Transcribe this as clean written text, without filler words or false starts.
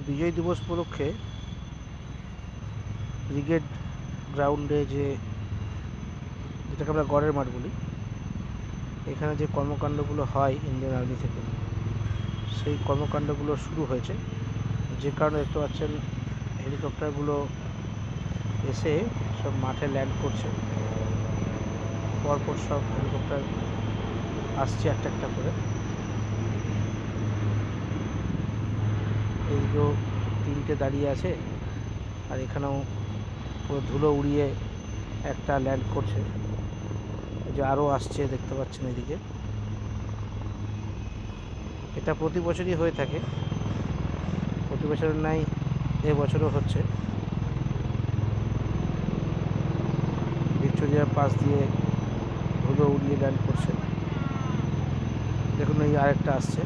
বিজয় দিবস উপলক্ষে ব্রিগেড গ্রাউন্ডে যেটাকে আমরা গড়ের মাঠ বলি, এখানে যে কর্মকাণ্ডগুলো হয় ইন্ডিয়ান আর্মি থেকে, সেই কর্মকাণ্ডগুলো শুরু হয়েছে। যে কারণে দেখতে পাচ্ছেন হেলিকপ্টারগুলো এসে সব মাঠে ল্যান্ড করছে। পরপর সব হেলিকপ্টার আসছে একটা একটা করে। এই যে 3টে দাঁড়িয়ে আছে, আর এখানেও পুরো ধুলো উড়িয়ে একটা ল্যান্ড করছে। এই যে আরও আসছে, দেখতে পাচ্ছেন এদিকে। এটা প্রতি বছরই হয়ে থাকে, প্রতি বছরের নাই এবছরও হচ্ছে। ভিক্টোরিয়ার পাশ দিয়ে ধুলো উড়িয়ে ল্যান্ড করছে। দেখুন এই আরেকটা আসছে।